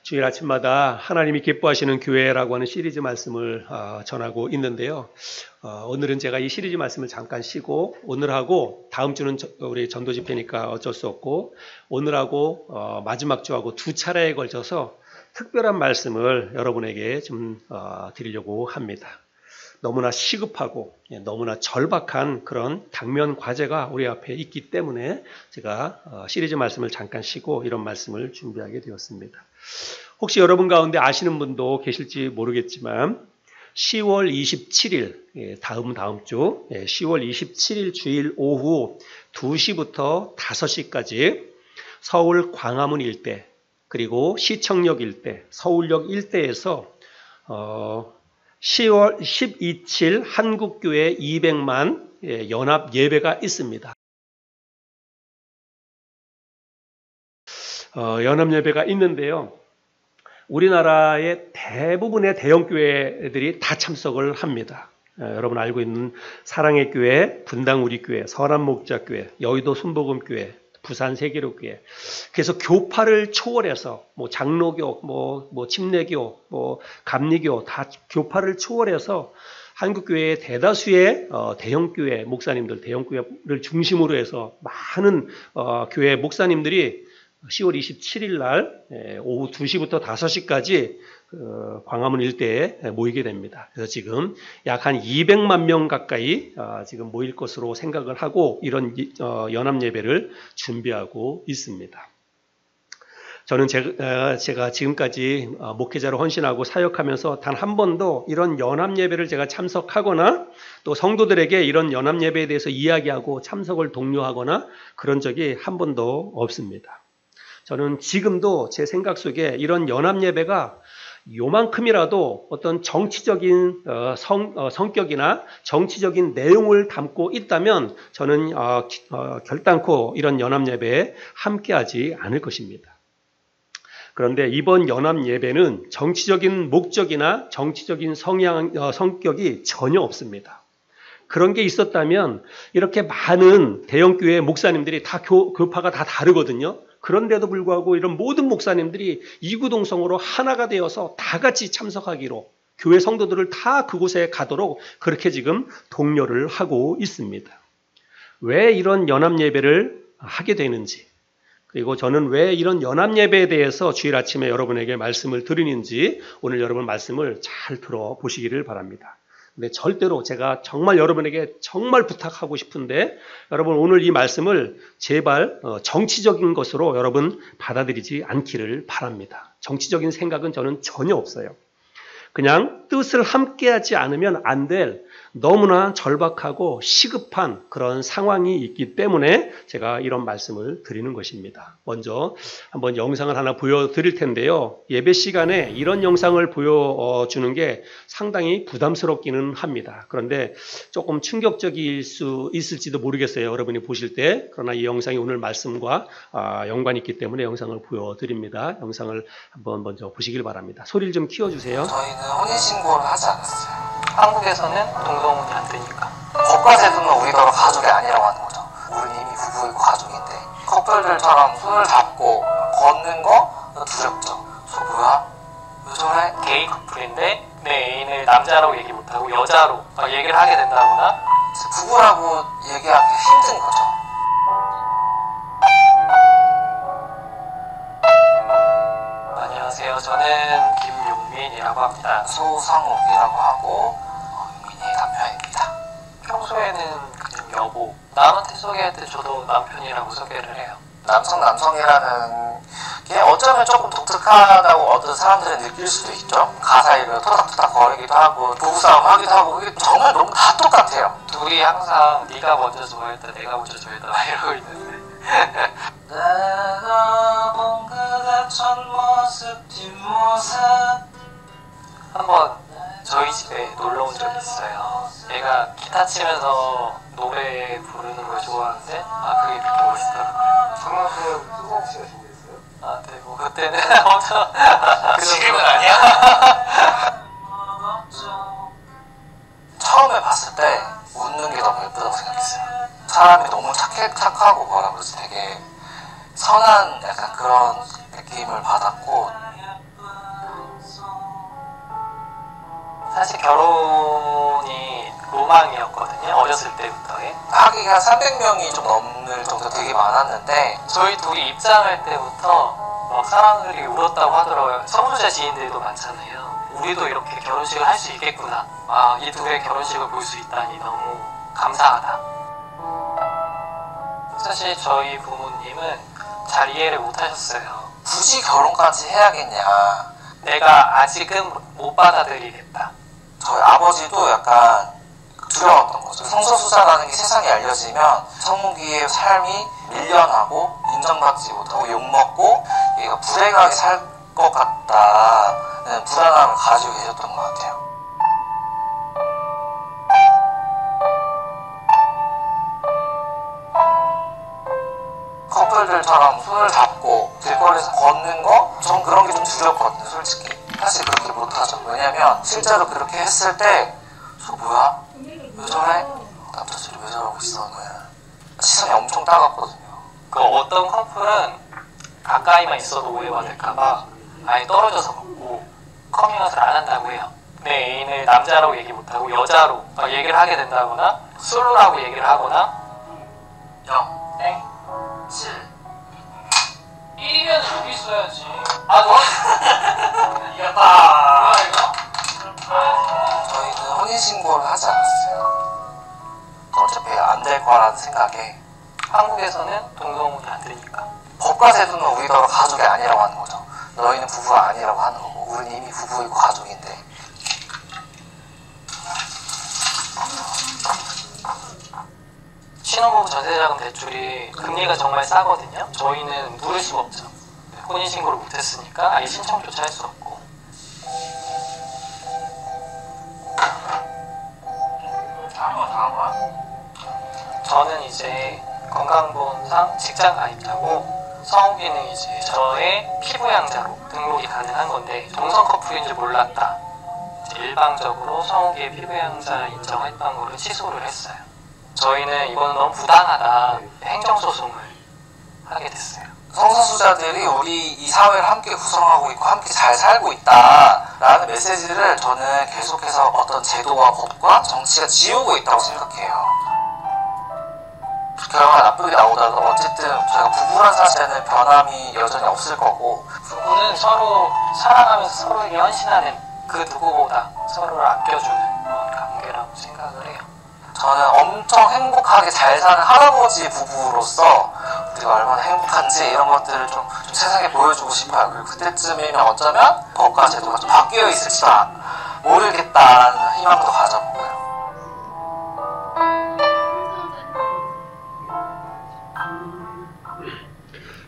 주일 아침마다 하나님이 기뻐하시는 교회라고 하는 시리즈 말씀을 전하고 있는데요. 오늘은 제가 이 시리즈 말씀을 잠깐 쉬고 오늘하고 다음 주는 우리 전도 집회니까 어쩔 수 없고 오늘하고 마지막 주하고 두 차례에 걸쳐서 특별한 말씀을 여러분에게 좀 드리려고 합니다. 너무나 시급하고 너무나 절박한 그런 당면 과제가 우리 앞에 있기 때문에 제가 시리즈 말씀을 잠깐 쉬고 이런 말씀을 준비하게 되었습니다. 혹시 여러분 가운데 아시는 분도 계실지 모르겠지만 10월 27일 다음 주 10월 27일 주일 오후 2시부터 5시까지 서울 광화문 일대 그리고 시청역 일대 서울역 일대에서 10월 12일 한국교회 200만 연합 예배가 있습니다. 연합 예배가 있는데요. 우리나라의 대부분의 대형교회들이 다 참석을 합니다. 여러분 알고 있는 사랑의 교회, 분당 우리교회, 선한목자교회, 여의도 순복음교회, 부산 세계로교회. 그래서 교파를 초월해서 장로교, 침례교, 감리교 다 교파를 초월해서 한국교회의 대다수의 대형교회 목사님들, 대형교회를 중심으로 해서 많은 교회 목사님들이 10월 27일 날 오후 2시부터 5시까지 광화문 일대에 모이게 됩니다. 그래서 지금 약 한 200만 명 가까이 지금 모일 것으로 생각을 하고 이런 연합 예배를 준비하고 있습니다. 저는 제가 지금까지 목회자로 헌신하고 사역하면서 단 한 번도 이런 연합 예배를 제가 참석하거나 또 성도들에게 이런 연합 예배에 대해서 이야기하고 참석을 독려하거나 그런 적이 한 번도 없습니다. 저는 지금도 제 생각 속에 이런 연합 예배가 요만큼이라도 어떤 정치적인 성격이나 정치적인 내용을 담고 있다면 저는 결단코 이런 연합 예배에 함께하지 않을 것입니다. 그런데 이번 연합 예배는 정치적인 목적이나 정치적인 성격이 전혀 없습니다. 그런 게 있었다면 이렇게 많은 대형교회 목사님들이 다 교파가 다 다르거든요. 그런데도 불구하고 이런 모든 목사님들이 이구동성으로 하나가 되어서 다 같이 참석하기로 교회 성도들을 다 그곳에 가도록 그렇게 지금 독려를 하고 있습니다. 왜 이런 연합 예배를 하게 되는지 그리고 저는 왜 이런 연합 예배에 대해서 주일 아침에 여러분에게 말씀을 드리는지 오늘 여러분 말씀을 잘 들어보시기를 바랍니다. 근데 절대로 제가 정말 여러분에게 정말 부탁하고 싶은데 여러분 오늘 이 말씀을 제발 정치적인 것으로 여러분 받아들이지 않기를 바랍니다. 정치적인 생각은 저는 전혀 없어요. 그냥 뜻을 함께하지 않으면 안 될 너무나 절박하고 시급한 그런 상황이 있기 때문에 제가 이런 말씀을 드리는 것입니다. 먼저 한번 영상을 하나 보여드릴 텐데요. 예배 시간에 이런 영상을 보여주는 게 상당히 부담스럽기는 합니다. 그런데 조금 충격적일 수 있을지도 모르겠어요. 여러분이 보실 때. 그러나 이 영상이 오늘 말씀과 연관이 있기 때문에 영상을 보여드립니다. 영상을 한번 먼저 보시길 바랍니다. 소리를 좀 키워주세요. 저희는 혼인신고를 하지 않았어요. 한국에서는 동성혼이 안 되니까. 법과 제도는 우리더러 가족이 아니라고 하는 거죠. 우리는 이미 부부이고 가족인데 커플들처럼 손을 잡고 걷는 거 두렵죠. 저 뭐야? 왜 저래? 게이 커플인데 내 애인을 남자라고 얘기 못하고 여자로 얘기를 하게 된다거나 부부라고 얘기하기 힘든 거죠. 안녕하세요. 저는 김용민이라고 합니다. 소상옥이라고 하고 용민이의 남편입니다. 평소에는 그냥 여보, 남한테 소개할 때 저도 남편이라고 소개를 해요. 남성이라는 게 어쩌면 조금 독특하다고 어떤 사람들은 느낄 수도 있죠. 가사일을 토닥토닥 거리기도 하고 부부싸움 하기도 하고 그게 정말 너무 다 똑같아요. 둘이 항상 네가 먼저 좋아했다 내가 먼저 좋아했다 이러고 있는데 내가 본 그대 첫 모습 뒷모습 한번 저희 집에 놀러 온 적이 있어요. 얘가 기타 치면서 노래 부르는 걸 좋아하는데 그게 되게 멋있더라고요. 장난감은 기타 치가 준비했어요? 네, 뭐 그때는 엄청 지금은 아니야? 처음에 봤을 때 웃는 게 너무 예쁘다고 생각했어요. 사람이 너무 착하고 뭐라 그러지 되게 선한 약간 그런 느낌을 받았고 사실 결혼이 로망이었거든요. 어렸을 때부터의. 하객이 한 300명이 좀 넘는 정도 되게 많았는데 저희 둘이 입장할 때부터 막 사람들이 울었다고 하더라고요. 성소자 지인들도 많잖아요. 우리도 이렇게 결혼식을 할 수 있겠구나. 아, 이 둘의 결혼식을 볼 수 있다니 너무 감사하다. 사실 저희 부모님은 잘 이해를 못 하셨어요. 굳이 결혼까지 해야겠냐. 내가 아직은 못 받아들이겠다. 저희 아버지도 약간 두려웠던 거죠. 성소수자라는 게 세상에 알려지면 성무기의 삶이 밀려나고 인정받지 못하고 욕먹고 얘가 불행하게 살 것 같다는 불안함을 가지고 계셨던 것 같아요. 커플들처럼 손을 잡고 길거리에서 걷는 거? 전 그런 게 좀 두렵거든요, 솔직히. 사실 그렇게 못하죠. 왜냐면 실제로 그렇게 했을 때 저 뭐야? 왜 저래? 남자들이 왜 저러고 있어, 너야? 시선이 엄청 따갑거든요. 그 어떤 커플은 가까이만 있어도 오해받을까봐 아예 떨어져서 걷고 커밍아웃을 안 한다고 해요. 내 애인을 남자라고 얘기 못하고 여자로 막 얘기를 하게 된다거나 솔로라고 얘기를 하거나 0, 땡 7. 1이면 여기 있어야지. 아, 너 이겼다. 뭐야 이거? 저희는 혼인신고를 하지 않았어요. 어차피 안 될 거라는 생각에. 한국에서는 동성혼이 안 되니까. 법과 제도는 우리더러 가족이 아니라고 하는 거죠. 너희는 부부가 아니라고 하는 거고 우리는 이미 부부이고 가족인데. 신혼부부 전세자금 대출이 금리가 정말 싸거든요. 저희는 물을 수가 없죠. 혼인신고를 못했으니까 아예 신청조차 할 수 없고. 다음 거야? 저는 이제 건강보험상 직장 가입자고 성우기는 이제 저의 피부양자로 등록이 가능한 건데 동성 커플인 줄 몰랐다. 이제 일방적으로 성우기의 피부양자 인정했던 거를 취소를 했어요. 저희는 이거는 너무 부당하다. 행정소송을 하게 됐어요. 성소수자들이 우리 이 사회를 함께 구성하고 있고 함께 잘 살고 있다라는 메시지를 저는 계속해서 어떤 제도와 법과 정치가 지우고 있다고 생각해요. 결과가 나쁘게 나오더라도 어쨌든 저희가 부부란 사실에는 변함이 여전히 없을 거고 부부는 서로 사랑하면서 서로에게 헌신하는 그 누구보다 서로를 아껴주는 그런 관계라고 생각을 해요. 저는 엄청 행복하게 잘 사는 할아버지 부부로서 우리가 얼마나 행복한지 이런 것들을 좀 세상에 보여주고 싶어요. 그리고 그때쯤이면 어쩌면 법과 제도가 좀 바뀌어 있을지도 모르겠다라는 희망도 가져보고요.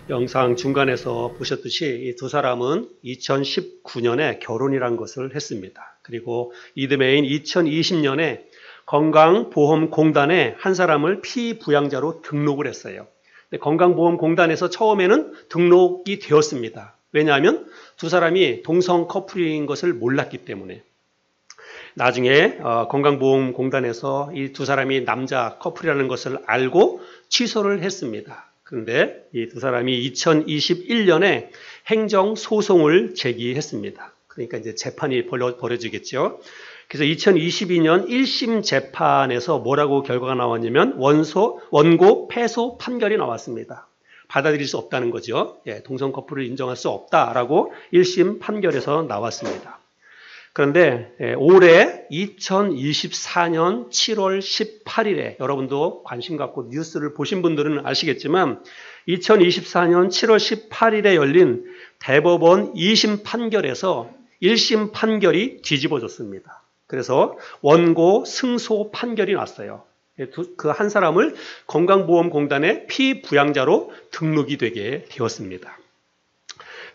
영상 중간에서 보셨듯이 이 두 사람은 2019년에 결혼이란 것을 했습니다. 그리고 이듬해인 2020년에 건강보험공단에 한 사람을 피부양자로 등록을 했어요. 근데 건강보험공단에서 처음에는 등록이 되었습니다. 왜냐하면 두 사람이 동성 커플인 것을 몰랐기 때문에. 나중에 건강보험공단에서 이 두 사람이 남자 커플이라는 것을 알고 취소를 했습니다. 그런데 이 두 사람이 2021년에 행정소송을 제기했습니다. 그러니까 이제 재판이 벌어지겠죠. 그래서 2022년 1심 재판에서 뭐라고 결과가 나왔냐면 원고 패소 판결이 나왔습니다. 받아들일 수 없다는 거죠. 예, 동성 커플을 인정할 수 없다라고 1심 판결에서 나왔습니다. 그런데 올해 2024년 7월 18일에 여러분도 관심 갖고 뉴스를 보신 분들은 아시겠지만 2024년 7월 18일에 열린 대법원 2심 판결에서 1심 판결이 뒤집어졌습니다. 그래서 원고 승소 판결이 났어요. 그 한 사람을 건강보험공단의 피부양자로 등록이 되게 되었습니다.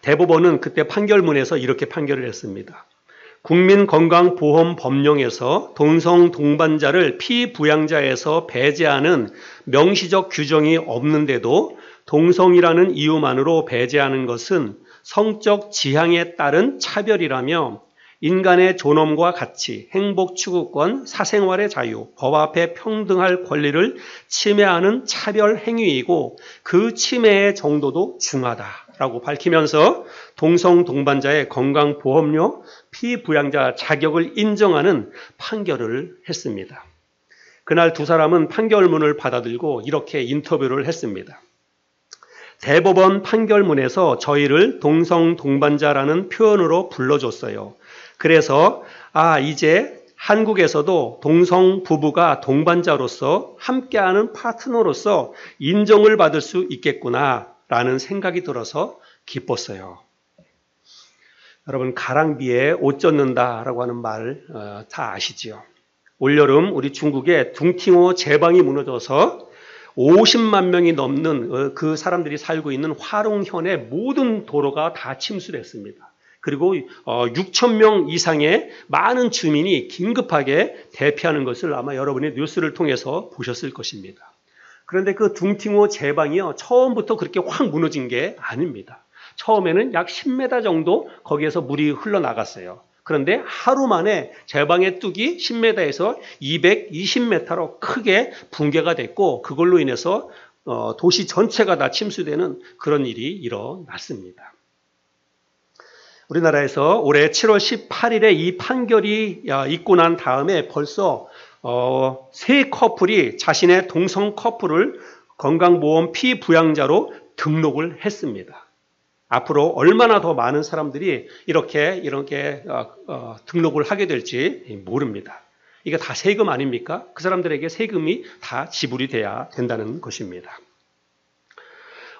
대법원은 그때 판결문에서 이렇게 판결을 했습니다. 국민건강보험법령에서 동성 동반자를 피부양자에서 배제하는 명시적 규정이 없는데도 동성이라는 이유만으로 배제하는 것은 성적 지향에 따른 차별이라며 인간의 존엄과 가치, 행복 추구권, 사생활의 자유, 법 앞에 평등할 권리를 침해하는 차별 행위이고 그 침해의 정도도 중하다라고 밝히면서 동성 동반자의 건강보험료 피부양자 자격을 인정하는 판결을 했습니다. 그날 두 사람은 판결문을 받아들고 이렇게 인터뷰를 했습니다. 대법원 판결문에서 저희를 동성 동반자라는 표현으로 불러줬어요. 그래서 이제 한국에서도 동성 부부가 동반자로서 함께하는 파트너로서 인정을 받을 수 있겠구나라는 생각이 들어서 기뻤어요. 여러분, 가랑비에 옷 젖는다라고 하는 말 다 아시지요? 올여름 우리 중국의 둥팅호 제방이 무너져서 50만 명이 넘는 그 사람들이 살고 있는 화롱현의 모든 도로가 다 침수됐습니다. 그리고 6천 명 이상의 많은 주민이 긴급하게 대피하는 것을 아마 여러분이 뉴스를 통해서 보셨을 것입니다. 그런데 그 둥팅호 제방이요, 처음부터 그렇게 확 무너진 게 아닙니다. 처음에는 약 10m 정도 거기에서 물이 흘러나갔어요. 그런데 하루 만에 제방의 뚝이 10m에서 220m로 크게 붕괴가 됐고 그걸로 인해서 도시 전체가 다 침수되는 그런 일이 일어났습니다. 우리나라에서 올해 7월 18일에 이 판결이 있고 난 다음에 벌써 세 커플이 자신의 동성 커플을 건강보험 피부양자로 등록을 했습니다. 앞으로 얼마나 더 많은 사람들이 이렇게 등록을 하게 될지 모릅니다. 이게 다 세금 아닙니까? 그 사람들에게 세금이 다 지불이 돼야 된다는 것입니다.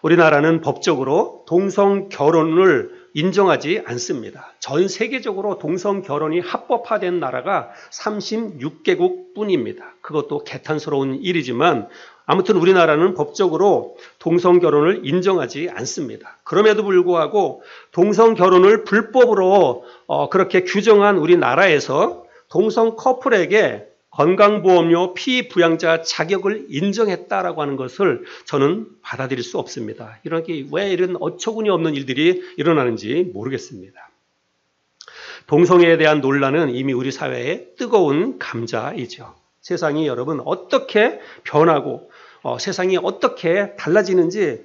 우리나라는 법적으로 동성 결혼을 인정하지 않습니다. 전 세계적으로 동성 결혼이 합법화된 나라가 36개국 뿐입니다. 그것도 개탄스러운 일이지만 아무튼 우리나라는 법적으로 동성 결혼을 인정하지 않습니다. 그럼에도 불구하고 동성 결혼을 불법으로 그렇게 규정한 우리나라에서 동성 커플에게 건강보험료 피부양자 자격을 인정했다라고 하는 것을 저는 받아들일 수 없습니다. 왜 이런 어처구니 없는 일들이 일어나는지 모르겠습니다. 동성애에 대한 논란은 이미 우리 사회의 뜨거운 감자이죠. 세상이 여러분 어떻게 변하고 세상이 어떻게 달라지는지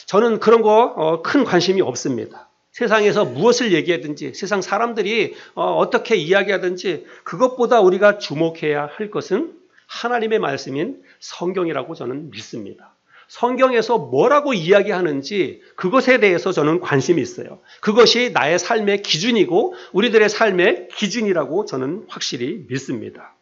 저는 그런 거 큰 관심이 없습니다. 세상에서 무엇을 얘기하든지 세상 사람들이 어떻게 이야기하든지 그것보다 우리가 주목해야 할 것은 하나님의 말씀인 성경이라고 저는 믿습니다. 성경에서 뭐라고 이야기하는지 그것에 대해서 저는 관심이 있어요. 그것이 나의 삶의 기준이고 우리들의 삶의 기준이라고 저는 확실히 믿습니다.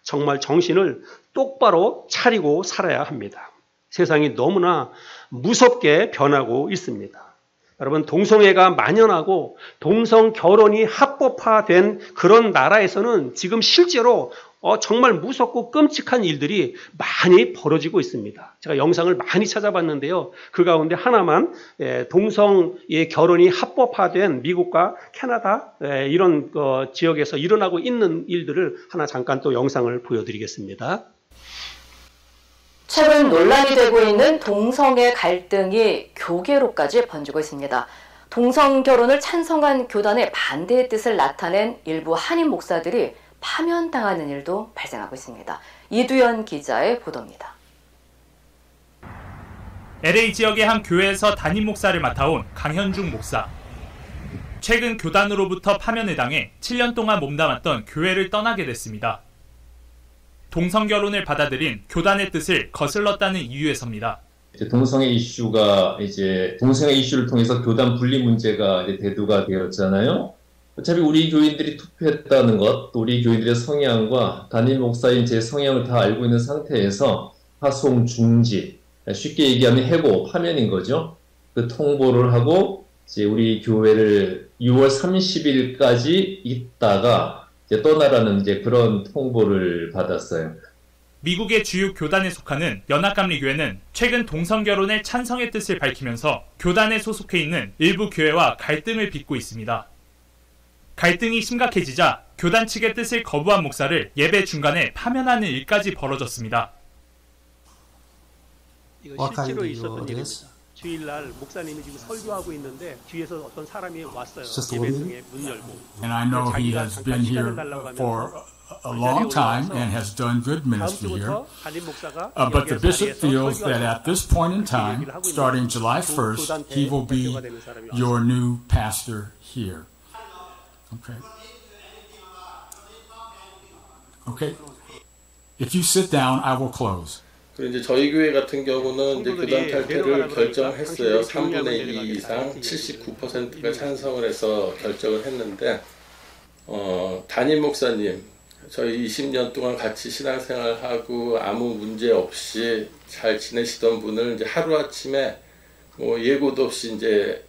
정말 정신을 똑바로 차리고 살아야 합니다. 세상이 너무나 무섭게 변하고 있습니다. 여러분, 동성애가 만연하고 동성 결혼이 합법화된 그런 나라에서는 지금 실제로 정말 무섭고 끔찍한 일들이 많이 벌어지고 있습니다. 제가 영상을 많이 찾아봤는데요. 그 가운데 하나만 동성의 결혼이 합법화된 미국과 캐나다 이런 지역에서 일어나고 있는 일들을 하나 잠깐 또 영상을 보여드리겠습니다. 최근 논란이 되고 있는 동성애 갈등이 교계로까지 번지고 있습니다. 동성 결혼을 찬성한 교단의 반대의 뜻을 나타낸 일부 한인 목사들이 파면당하는 일도 발생하고 있습니다. 이두현 기자의 보도입니다. LA 지역의 한 교회에서 담임 목사를 맡아온 강현중 목사. 최근 교단으로부터 파면을 당해 7년 동안 몸담았던 교회를 떠나게 됐습니다. 동성 결혼을 받아들인 교단의 뜻을 거슬렀다는 이유에서입니다. 동성애 이슈가 동성애 이슈를 통해서 교단 분리 문제가 대두가 되었잖아요. 어차피 우리 교인들이 투표했다는 것, 또 우리 교인들의 성향과 담임 목사인 제 성향을 다 알고 있는 상태에서 파송 중지, 쉽게 얘기하면 해고, 파면인 거죠. 그 통보를 하고 이제 우리 교회를 6월 30일까지 있다가 떠나라는 그런 통보를 받았어요. 미국의 주요 교단에 속하는 연합감리교회는 최근 동성 결혼의 찬성의 뜻을 밝히면서 교단에 소속해 있는 일부 교회와 갈등을 빚고 있습니다. 갈등이 심각해지자 교단 측의 뜻을 거부한 목사를 예배 중간에 파면하는 일까지 벌어졌습니다. 이거 실제로 있었던 일입니다. 주일날 목사님이 지금 설교하고 있는데 뒤에서 어떤 사람이 왔어요. Just 예배성에 문 열고. And I know he has been here for a long time and has done good ministry here. But the bishop feels that at this point in time, starting July 1st, he will be your new pastor here. Okay. Okay. If you sit down, I will close. 그리고 이제 저희 교회 같은 경우는 이제 교단 탈퇴를 결정했어요. 3분의 2 이상 79%가 찬성을 해서 결정을 했는데 담임 목사님 저희 20년 동안 같이 신앙생활하고 아무 문제 없이 잘 지내시던 분을 이제 하루아침에 뭐 예고도 없이 이제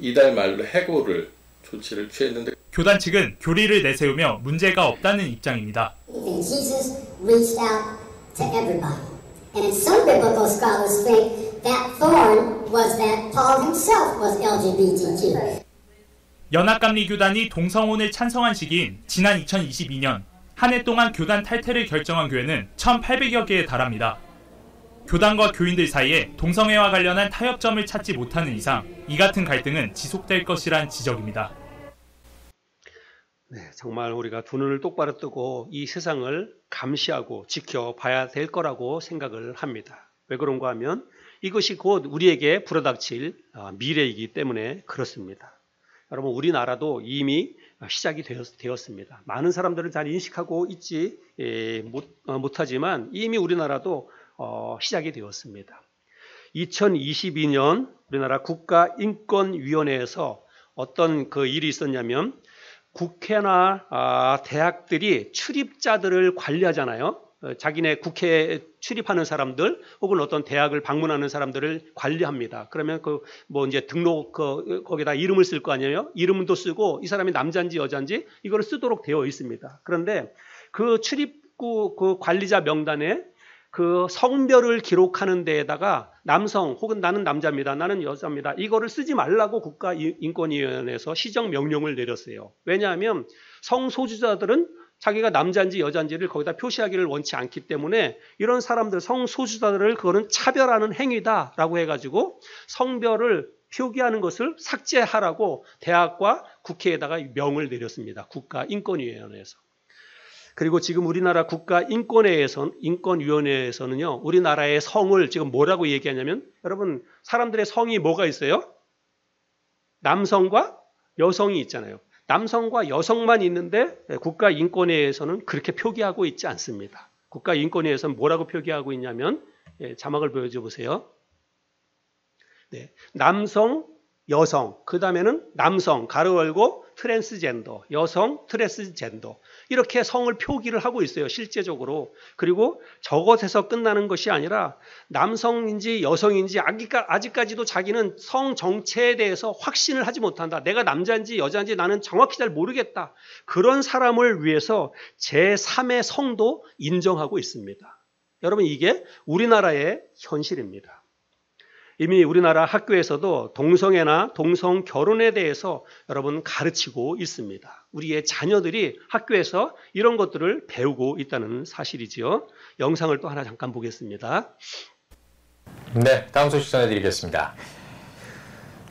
이달 말로 해고를 조치를 취했는데 교단 측은 교리를 내세우며 문제가 없다는 입장입니다. Jesus reached out to everybody. And some biblical scholars think that thorn was that Paul himself was LGBTQ. 연합감리교단이 동성혼을 찬성한 시기인 지난 2022년 한 해 동안 교단 탈퇴를 결정한 교회는 1,800여 개에 달합니다. 교단과 교인들 사이에 동성애와 관련한 타협점을 찾지 못하는 이상 이 같은 갈등은 지속될 것이란 지적입니다. 네, 정말 우리가 두 눈을 똑바로 뜨고 이 세상을 감시하고 지켜봐야 될 거라고 생각을 합니다. 왜 그런가 하면 이것이 곧 우리에게 불어닥칠 미래이기 때문에 그렇습니다. 여러분 우리나라도 이미 시작이 되었습니다. 많은 사람들은 잘 인식하고 있지 못하지만 이미 우리나라도 시작이 되었습니다. 2022년 우리나라 국가인권위원회에서 어떤 그 일이 있었냐면 국회나 대학들이 출입자들을 관리하잖아요. 자기네 국회에 출입하는 사람들 혹은 어떤 대학을 방문하는 사람들을 관리합니다. 그러면 이제 등록 거기다 이름을 쓸 거 아니에요? 이름도 쓰고 이 사람이 남자인지 여자인지 이걸 쓰도록 되어 있습니다. 그런데 그 출입구 그 관리자 명단에 그 성별을 기록하는 데에다가 남성 혹은 나는 남자입니다. 나는 여자입니다. 이거를 쓰지 말라고 국가인권위원회에서 시정명령을 내렸어요. 왜냐하면 성소수자들은 자기가 남자인지 여자인지를 거기다 표시하기를 원치 않기 때문에 이런 사람들 성소수자들을 그거는 차별하는 행위다라고 해가지고 성별을 표기하는 것을 삭제하라고 대학과 국회에다가 명을 내렸습니다. 국가인권위원회에서. 그리고 지금 우리나라 인권위원회에서는요, 우리나라의 성을 지금 뭐라고 얘기하냐면, 여러분, 사람들의 성이 뭐가 있어요? 남성과 여성이 있잖아요. 남성과 여성만 있는데 국가인권위에서는 그렇게 표기하고 있지 않습니다. 국가인권위에서는 뭐라고 표기하고 있냐면, 자막을 보여줘 보세요. 네, 남성, 여성, 그 다음에는 남성, 가로 열고 트랜스젠더, 여성, 트랜스젠더 이렇게 성을 표기를 하고 있어요. 실제적으로. 그리고 저것에서 끝나는 것이 아니라 남성인지 여성인지 아직까지도 자기는 성 정체에 대해서 확신을 하지 못한다. 내가 남자인지 여자인지 나는 정확히 잘 모르겠다. 그런 사람을 위해서 제3의 성도 인정하고 있습니다. 여러분 이게 우리나라의 현실입니다. 이미 우리나라 학교에서도 동성애나 동성 결혼에 대해서 여러분 가르치고 있습니다. 우리의 자녀들이 학교에서 이런 것들을 배우고 있다는 사실이지요. 영상을 또 하나 잠깐 보겠습니다. 네, 다음 소식 전해드리겠습니다.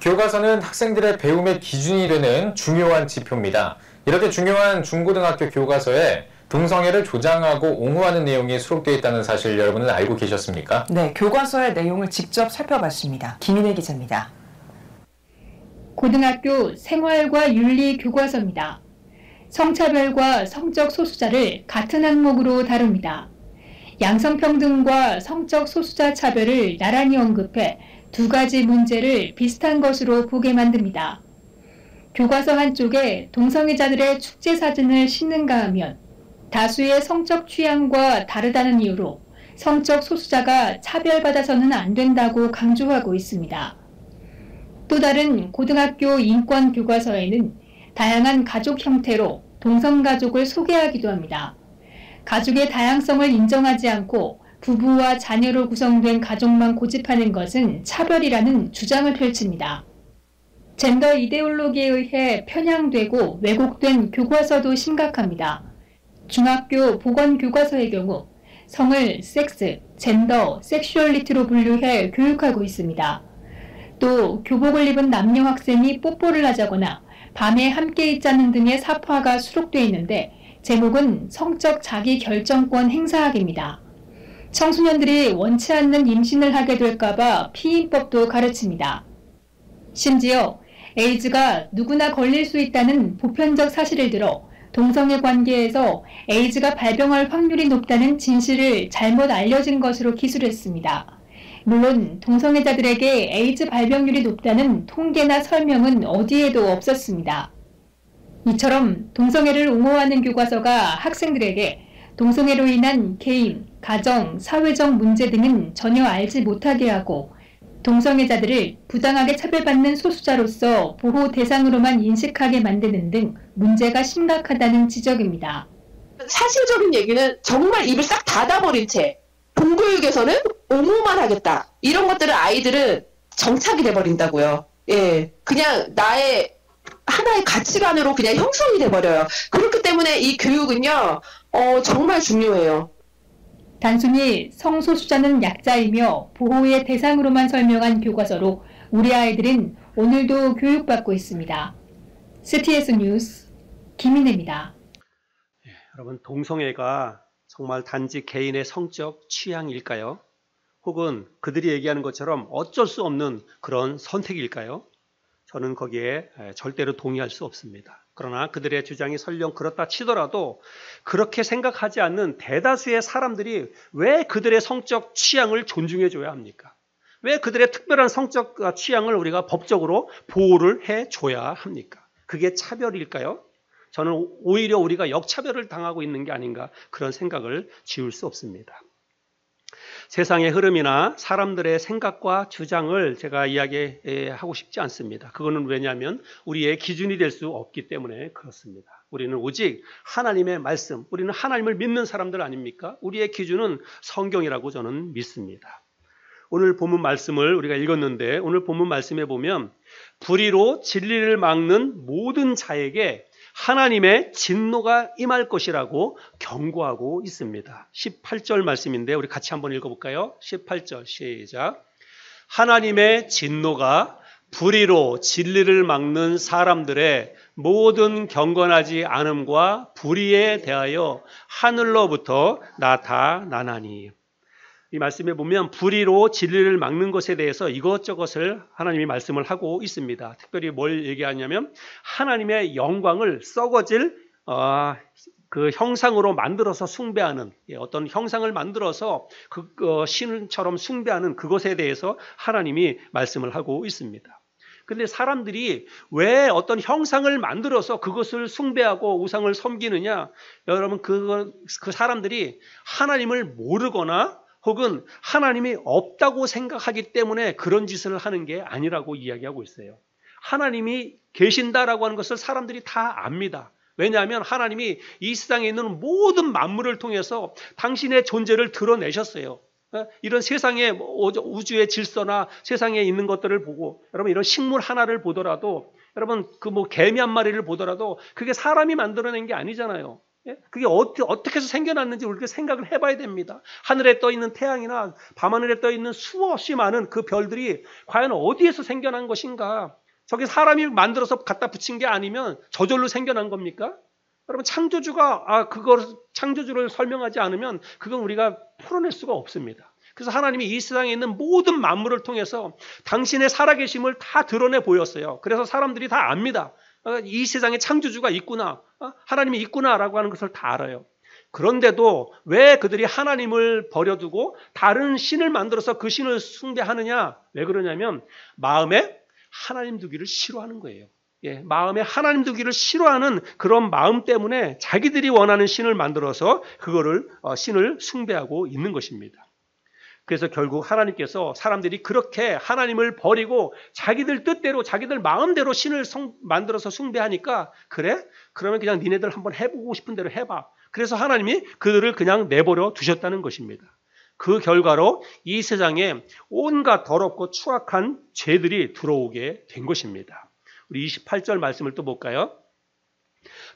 교과서는 학생들의 배움의 기준이 되는 중요한 지표입니다. 이렇게 중요한 중고등학교 교과서에 동성애를 조장하고 옹호하는 내용이 수록되어 있다는 사실 여러분은 알고 계셨습니까? 네, 교과서의 내용을 직접 살펴봤습니다. 김인혜 기자입니다. 고등학교 생활과 윤리 교과서입니다. 성차별과 성적 소수자를 같은 항목으로 다룹니다. 양성평등과 성적 소수자 차별을 나란히 언급해 두 가지 문제를 비슷한 것으로 보게 만듭니다. 교과서 한쪽에 동성애자들의 축제 사진을 싣는가 하면 다수의 성적 취향과 다르다는 이유로 성적 소수자가 차별받아서는 안 된다고 강조하고 있습니다. 또 다른 고등학교 인권 교과서에는 다양한 가족 형태로 동성가족을 소개하기도 합니다. 가족의 다양성을 인정하지 않고 부부와 자녀로 구성된 가족만 고집하는 것은 차별이라는 주장을 펼칩니다. 젠더 이데올로기에 의해 편향되고 왜곡된 교과서도 심각합니다. 중학교 보건교과서의 경우 성을 섹스, 젠더, 섹슈얼리티로 분류해 교육하고 있습니다. 또 교복을 입은 남녀 학생이 뽀뽀를 하자거나 밤에 함께 있자는 등의 사파가 수록돼 있는데 제목은 성적 자기 결정권 행사학입니다. 청소년들이 원치 않는 임신을 하게 될까봐 피임법도 가르칩니다. 심지어 에이즈가 누구나 걸릴 수 있다는 보편적 사실을 들어 동성애 관계에서 에이즈가 발병할 확률이 높다는 진실을 잘못 알려진 것으로 기술했습니다. 물론 동성애자들에게 에이즈 발병률이 높다는 통계나 설명은 어디에도 없었습니다. 이처럼 동성애를 옹호하는 교과서가 학생들에게 동성애로 인한 개인, 가정, 사회적 문제 등은 전혀 알지 못하게 하고 동성애자들을 부당하게 차별받는 소수자로서 보호 대상으로만 인식하게 만드는 등 문제가 심각하다는 지적입니다. 사실적인 얘기는 정말 입을 싹 닫아버린 채 공교육에서는 옹호만 하겠다. 이런 것들은 아이들은 정착이 돼버린다고요. 예, 그냥 나의 하나의 가치관으로 그냥 형성이 돼버려요. 그렇기 때문에 이 교육은요, 정말 중요해요. 단순히 성소수자는 약자이며 보호의 대상으로만 설명한 교과서로 우리 아이들은 오늘도 교육받고 있습니다. CTS 뉴스 김인혜입니다. 여러분, 동성애가 정말 단지 개인의 성적 취향일까요? 혹은 그들이 얘기하는 것처럼 어쩔 수 없는 그런 선택일까요? 저는 거기에 절대로 동의할 수 없습니다. 그러나 그들의 주장이 설령 그렇다 치더라도 그렇게 생각하지 않는 대다수의 사람들이 왜 그들의 성적 취향을 존중해 줘야 합니까? 왜 그들의 특별한 성적 취향을 우리가 법적으로 보호를 해 줘야 합니까? 그게 차별일까요? 저는 오히려 우리가 역차별을 당하고 있는 게 아닌가 그런 생각을 지울 수 없습니다. 세상의 흐름이나 사람들의 생각과 주장을 제가 이야기하고 싶지 않습니다. 그거는 왜냐하면 우리의 기준이 될 수 없기 때문에 그렇습니다. 우리는 오직 하나님의 말씀, 우리는 하나님을 믿는 사람들 아닙니까? 우리의 기준은 성경이라고 저는 믿습니다. 오늘 본문 말씀을 우리가 읽었는데 오늘 본문 말씀에 보면 불의로 진리를 막는 모든 자에게 하나님의 진노가 임할 것이라고 경고하고 있습니다. 18절 말씀인데 우리 같이 한번 읽어볼까요? 18절 시작. 하나님의 진노가 불의로 진리를 막는 사람들의 모든 경건하지 않음과 불의에 대하여 하늘로부터 나타나나니. 이 말씀에 보면 불의로 진리를 막는 것에 대해서 이것저것을 하나님이 말씀을 하고 있습니다. 특별히 뭘 얘기하냐면 하나님의 영광을 썩어질 그 형상으로 만들어서 숭배하는 어떤 형상을 만들어서 그 신처럼 숭배하는 그것에 대해서 하나님이 말씀을 하고 있습니다. 근데 사람들이 왜 어떤 형상을 만들어서 그것을 숭배하고 우상을 섬기느냐? 여러분 그 사람들이 하나님을 모르거나 혹은 하나님이 없다고 생각하기 때문에 그런 짓을 하는 게 아니라고 이야기하고 있어요. 하나님이 계신다라고 하는 것을 사람들이 다 압니다. 왜냐하면 하나님이 이 세상에 있는 모든 만물을 통해서 당신의 존재를 드러내셨어요. 이런 세상의 우주의 질서나 세상에 있는 것들을 보고 여러분 이런 식물 하나를 보더라도 여러분 그 개미 한 마리를 보더라도 그게 사람이 만들어낸 게 아니잖아요. 그게 어떻게 해서 생겨났는지 우리가 생각을 해봐야 됩니다. 하늘에 떠 있는 태양이나 밤하늘에 떠 있는 수없이 많은 그 별들이 과연 어디에서 생겨난 것인가? 저게 사람이 만들어서 갖다 붙인 게 아니면 저절로 생겨난 겁니까? 여러분 창조주가 창조주를 설명하지 않으면 그건 우리가 풀어낼 수가 없습니다. 그래서 하나님이 이 세상에 있는 모든 만물을 통해서 당신의 살아계심을 다 드러내 보였어요. 그래서 사람들이 다 압니다. 이 세상에 창조주가 있구나, 하나님이 있구나라고 하는 것을 다 알아요. 그런데도 왜 그들이 하나님을 버려두고 다른 신을 만들어서 그 신을 숭배하느냐? 왜 그러냐면 마음에 하나님 두기를 싫어하는 거예요. 마음에 하나님 두기를 싫어하는 그런 마음 때문에 자기들이 원하는 신을 만들어서 그거를 신을 숭배하고 있는 것입니다. 그래서 결국 하나님께서 사람들이 그렇게 하나님을 버리고 자기들 뜻대로 자기들 마음대로 신을 만들어서 숭배하니까 그래? 그러면 그냥 니네들 한번 해보고 싶은 대로 해봐. 그래서 하나님이 그들을 그냥 내버려 두셨다는 것입니다. 그 결과로 이 세상에 온갖 더럽고 추악한 죄들이 들어오게 된 것입니다. 우리 28절 말씀을 또 볼까요?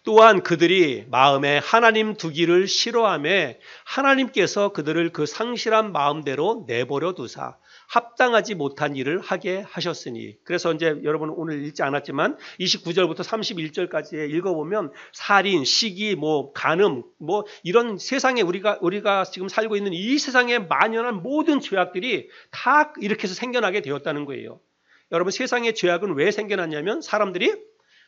또한 그들이 마음에 하나님 두기를 싫어하며 하나님께서 그들을 그 상실한 마음대로 내버려 두사 합당하지 못한 일을 하게 하셨으니. 그래서 이제 여러분 오늘 읽지 않았지만 29절부터 31절까지 읽어보면 살인, 시기, 뭐 간음, 뭐 이런 세상에 우리가 지금 살고 있는 이 세상에 만연한 모든 죄악들이 다 이렇게 해서 생겨나게 되었다는 거예요. 여러분 세상의 죄악은 왜 생겨났냐면 사람들이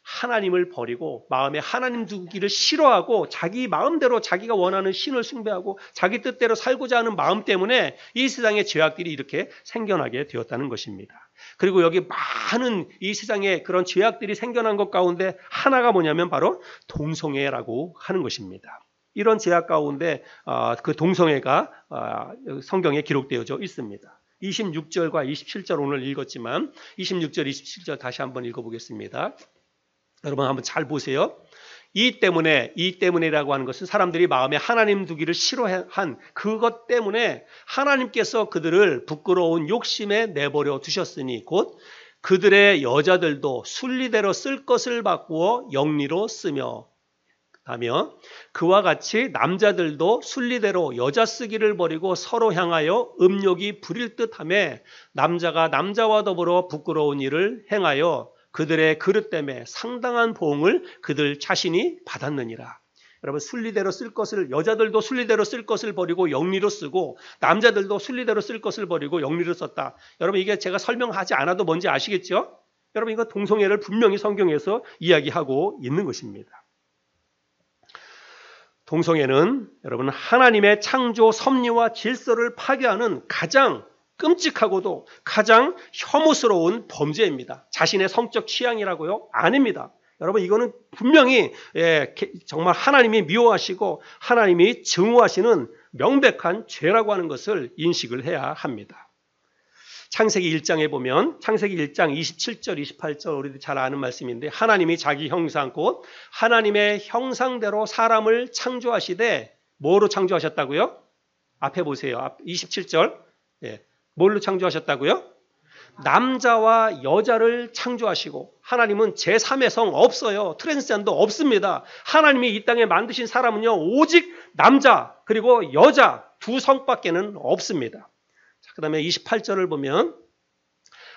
하나님을 버리고 마음에 하나님 두기를 싫어하고 자기 마음대로 자기가 원하는 신을 숭배하고 자기 뜻대로 살고자 하는 마음 때문에 이 세상의 죄악들이 이렇게 생겨나게 되었다는 것입니다. 그리고 여기 많은 이 세상에 그런 죄악들이 생겨난 것 가운데 하나가 뭐냐면 바로 동성애라고 하는 것입니다. 이런 죄악 가운데 그 동성애가 성경에 기록되어져 있습니다. 26절과 27절 오늘 읽었지만 26절, 27절 다시 한번 읽어보겠습니다. 여러분 한번 잘 보세요. 이 때문에라고 하는 것은 사람들이 마음에 하나님 두기를 싫어한 그것 때문에 하나님께서 그들을 부끄러운 욕심에 내버려 두셨으니 곧 그들의 여자들도 순리대로 쓸 것을 바꾸어 영리로 쓰며 하며 그와 같이 남자들도 순리대로 여자 쓰기를 버리고 서로 향하여 음욕이 부릴 듯하며 남자가 남자와 더불어 부끄러운 일을 행하여 그들의 그릇 때문에 상당한 보응을 그들 자신이 받았느니라. 여러분 순리대로 쓸 것을 여자들도 순리대로 쓸 것을 버리고 영리로 쓰고 남자들도 순리대로 쓸 것을 버리고 영리로 썼다. 여러분 이게 제가 설명하지 않아도 뭔지 아시겠죠? 여러분 이거 동성애를 분명히 성경에서 이야기하고 있는 것입니다. 동성애는 여러분 하나님의 창조 섭리와 질서를 파괴하는 가장 끔찍하고도 가장 혐오스러운 범죄입니다. 자신의 성적 취향이라고요? 아닙니다. 여러분 이거는 분명히 정말 하나님이 미워하시고 하나님이 증오하시는 명백한 죄라고 하는 것을 인식을 해야 합니다. 창세기 1장에 보면 창세기 1장 27절 28절 우리도 잘 아는 말씀인데 하나님이 자기 형상 곧 하나님의 형상대로 사람을 창조하시되 뭐로 창조하셨다고요? 앞에 보세요. 27절 뭘로 창조하셨다고요? 남자와 여자를 창조하시고 하나님은 제3의 성 없어요. 트랜스젠더 없습니다. 하나님이 이 땅에 만드신 사람은요 오직 남자 그리고 여자 두 성밖에는 없습니다. 그 다음에 28절을 보면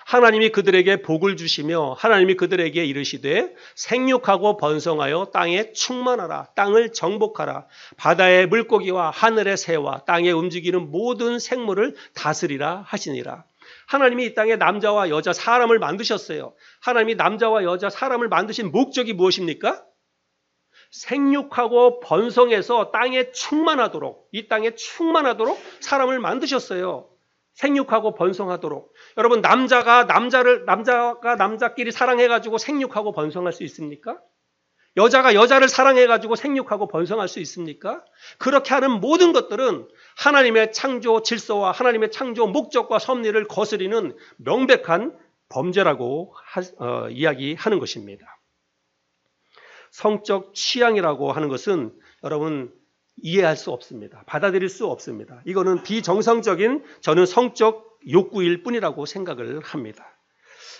하나님이 그들에게 복을 주시며 하나님이 그들에게 이르시되 생육하고 번성하여 땅에 충만하라. 땅을 정복하라. 바다의 물고기와 하늘의 새와 땅에 움직이는 모든 생물을 다스리라 하시니라. 하나님이 이 땅에 남자와 여자 사람을 만드셨어요. 하나님이 남자와 여자 사람을 만드신 목적이 무엇입니까? 생육하고 번성해서 땅에 충만하도록 이 땅에 충만하도록 사람을 만드셨어요. 생육하고 번성하도록. 여러분 남자가 남자끼리 사랑해가지고 생육하고 번성할 수 있습니까? 여자가 여자를 사랑해가지고 생육하고 번성할 수 있습니까? 그렇게 하는 모든 것들은 하나님의 창조 질서와 하나님의 창조 목적과 섭리를 거스리는 명백한 범죄라고 이야기하는 것입니다. 성적 취향이라고 하는 것은 여러분 이해할 수 없습니다. 받아들일 수 없습니다. 이거는 비정상적인 저는 성적 욕구일 뿐이라고 생각을 합니다.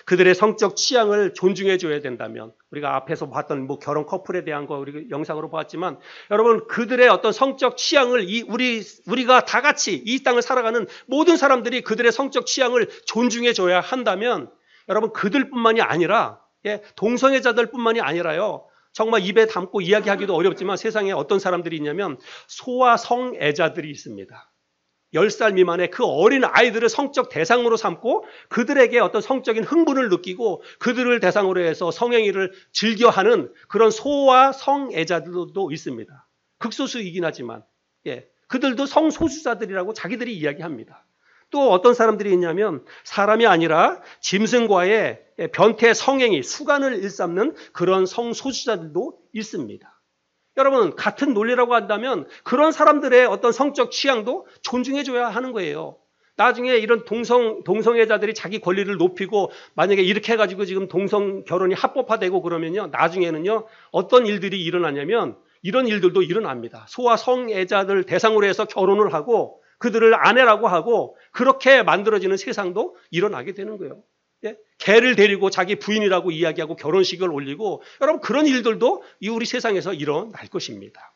그들의 성적 취향을 존중해 줘야 된다면 우리가 앞에서 봤던 뭐 결혼 커플에 대한 거 우리가 영상으로 봤지만 여러분 그들의 어떤 성적 취향을 우리가 다 같이 이 땅을 살아가는 모든 사람들이 그들의 성적 취향을 존중해 줘야 한다면 여러분 그들뿐만이 아니라 동성애자들뿐만이 아니라요. 정말 입에 담고 이야기하기도 어렵지만 세상에 어떤 사람들이 있냐면 소아 성애자들이 있습니다. 10살 미만의 그 어린 아이들을 성적 대상으로 삼고 그들에게 어떤 성적인 흥분을 느끼고 그들을 대상으로 해서 성행위를 즐겨하는 그런 소아 성애자들도 있습니다. 극소수이긴 하지만 그들도 성소수자들이라고 자기들이 이야기합니다. 또 어떤 사람들이 있냐면 사람이 아니라 짐승과의 변태 성행위, 수간을 일삼는 그런 성소수자들도 있습니다. 여러분 같은 논리라고 한다면 그런 사람들의 어떤 성적 취향도 존중해줘야 하는 거예요. 나중에 이런 동성애자들이 자기 권리를 높이고 만약에 이렇게 해가지고 지금 동성 결혼이 합법화되고 그러면요 나중에는요 어떤 일들이 일어나냐면 이런 일들도 일어납니다. 소아 성애자들 대상으로 해서 결혼을 하고 그들을 아내라고 하고 그렇게 만들어지는 세상도 일어나게 되는 거예요. 개를 데리고 자기 부인이라고 이야기하고 결혼식을 올리고 여러분 그런 일들도 우리 세상에서 일어날 것입니다.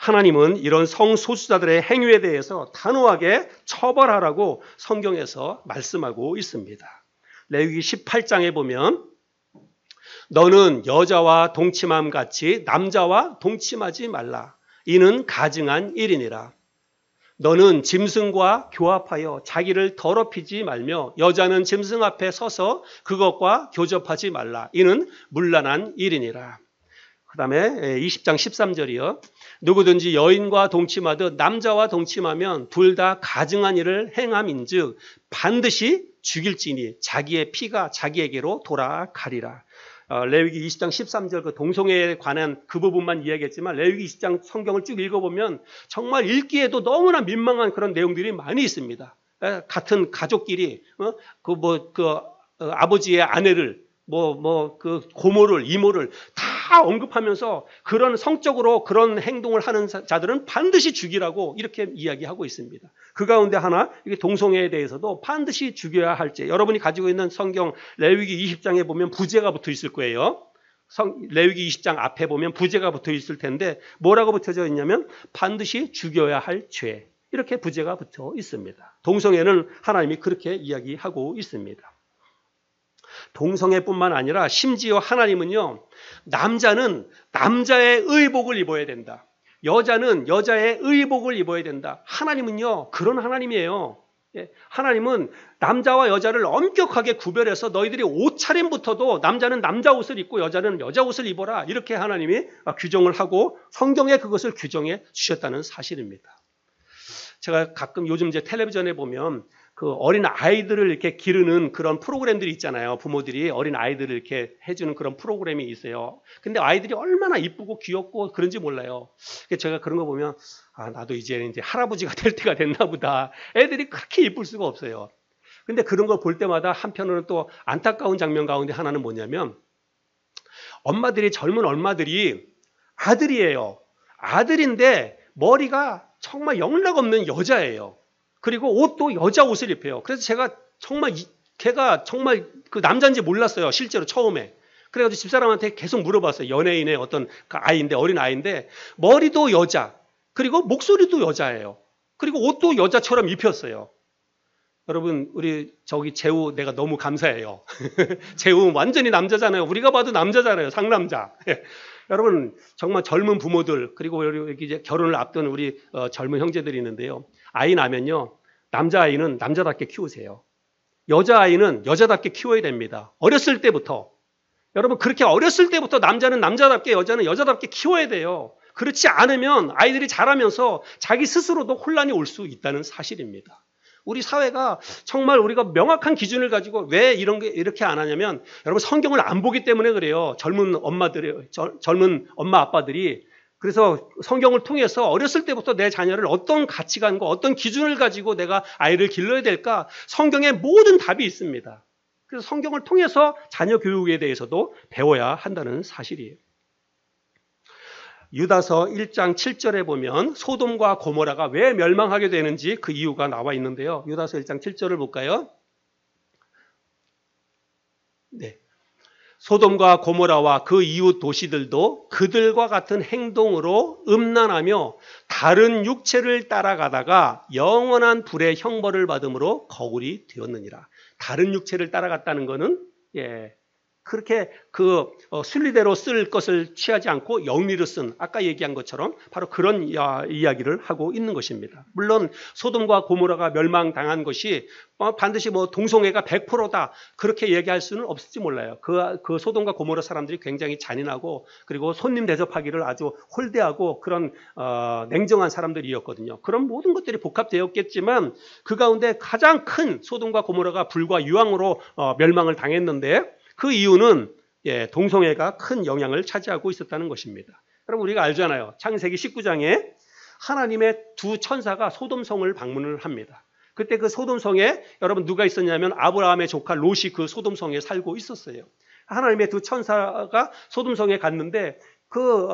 하나님은 이런 성소수자들의 행위에 대해서 단호하게 처벌하라고 성경에서 말씀하고 있습니다. 레위기 18장에 보면 너는 여자와 동침함 같이 남자와 동침하지 말라. 이는 가증한 일이니라. 너는 짐승과 교합하여 자기를 더럽히지 말며 여자는 짐승 앞에 서서 그것과 교접하지 말라. 이는 문란한 일이니라. 그 다음에 20장 13절이요. 누구든지 여인과 동침하듯 남자와 동침하면 둘 다 가증한 일을 행함인즉 반드시 죽일지니 자기의 피가 자기에게로 돌아가리라. 레위기 20장 13절 그 동성애에 관한 그 부분만 이야기했지만 레위기 20장 성경을 쭉 읽어보면 정말 읽기에도 너무나 민망한 그런 내용들이 많이 있습니다. 같은 가족끼리 아버지의 아내를 그 고모를 이모를 다 언급하면서 그런 성적으로 그런 행동을 하는 자들은 반드시 죽이라고 이렇게 이야기하고 있습니다. 그 가운데 하나 이게 동성애에 대해서도 반드시 죽여야 할 죄. 여러분이 가지고 있는 성경 레위기 20장에 보면 부제가 붙어 있을 거예요. 레위기 20장 앞에 보면 부제가 붙어 있을 텐데 뭐라고 붙어져 있냐면 반드시 죽여야 할 죄. 이렇게 부제가 붙어 있습니다. 동성애는 하나님이 그렇게 이야기하고 있습니다. 동성애뿐만 아니라 심지어 하나님은요, 남자는 남자의 의복을 입어야 된다. 여자는 여자의 의복을 입어야 된다. 하나님은요, 그런 하나님이에요. 하나님은 남자와 여자를 엄격하게 구별해서 너희들이 옷차림부터도 남자는 남자 옷을 입고 여자는 여자 옷을 입어라. 이렇게 하나님이 규정을 하고 성경에 그것을 규정해 주셨다는 사실입니다. 제가 가끔 요즘 이제 텔레비전에 보면 그 어린 아이들을 이렇게 기르는 그런 프로그램들이 있잖아요. 부모들이 어린 아이들을 이렇게 해주는 그런 프로그램이 있어요. 근데 아이들이 얼마나 이쁘고 귀엽고 그런지 몰라요. 제가 그런 거 보면 나도 이제 할아버지가 될 때가 됐나 보다. 애들이 그렇게 이쁠 수가 없어요. 근데 그런 걸 볼 때마다 한편으로는 또 안타까운 장면 가운데 하나는 뭐냐면 젊은 엄마들이 아들이에요. 아들인데 머리가 정말 영락없는 여자예요. 그리고 옷도 여자 옷을 입혀요. 그래서 제가 걔가 정말 그 남자인지 몰랐어요. 실제로 처음에. 그래가지고 집사람한테 계속 물어봤어요. 연예인의 어떤 그 아이인데, 어린 아이인데, 머리도 여자, 그리고 목소리도 여자예요. 그리고 옷도 여자처럼 입혔어요. 여러분, 우리 재우 내가 너무 감사해요. 재우 완전히 남자잖아요. 우리가 봐도 남자잖아요. 상남자. 여러분, 정말 젊은 부모들, 그리고 여기 이제 결혼을 앞둔 우리 젊은 형제들이 있는데요. 아이 나면요, 남자아이는 남자답게 키우세요. 여자아이는 여자답게 키워야 됩니다. 어렸을 때부터. 여러분, 그렇게 어렸을 때부터 남자는 남자답게, 여자는 여자답게 키워야 돼요. 그렇지 않으면 아이들이 자라면서 자기 스스로도 혼란이 올 수 있다는 사실입니다. 우리 사회가 정말 우리가 명확한 기준을 가지고 왜 이런 게 이렇게 안 하냐면, 여러분, 성경을 안 보기 때문에 그래요. 젊은 엄마 아빠들이. 그래서 성경을 통해서 어렸을 때부터 내 자녀를 어떤 가치관과 어떤 기준을 가지고 내가 아이를 길러야 될까? 성경에 모든 답이 있습니다. 그래서 성경을 통해서 자녀 교육에 대해서도 배워야 한다는 사실이에요. 유다서 1장 7절에 보면 소돔과 고모라가 왜 멸망하게 되는지 그 이유가 나와 있는데요. 유다서 1장 7절을 볼까요? 네. 소돔과 고모라와 그 이웃 도시들도 그들과 같은 행동으로 음란하며 다른 육체를 따라가다가 영원한 불의 형벌을 받음으로 거울이 되었느니라. 다른 육체를 따라갔다는 것은 그렇게 순리대로 쓸 것을 취하지 않고 영리로 쓴, 아까 얘기한 것처럼 바로 그런 이야기를 하고 있는 것입니다. 물론 소돔과 고모라가 멸망당한 것이 반드시 동성애가 100%다 그렇게 얘기할 수는 없을지 몰라요. 그 소돔과 고모라 사람들이 굉장히 잔인하고, 그리고 손님 대접하기를 아주 홀대하고 그런 냉정한 사람들이었거든요. 그런 모든 것들이 복합되었겠지만 그 가운데 가장 큰 소돔과 고모라가 불과 유황으로 멸망을 당했는데, 그 이유는 동성애가 큰 영향을 차지하고 있었다는 것입니다. 여러분, 우리가 알잖아요. 창세기 19장에 하나님의 두 천사가 소돔성을 방문을 합니다. 그때 그 소돔성에 여러분 누가 있었냐면 아브라함의 조카 롯이 그 소돔성에 살고 있었어요. 하나님의 두 천사가 소돔성에 갔는데 그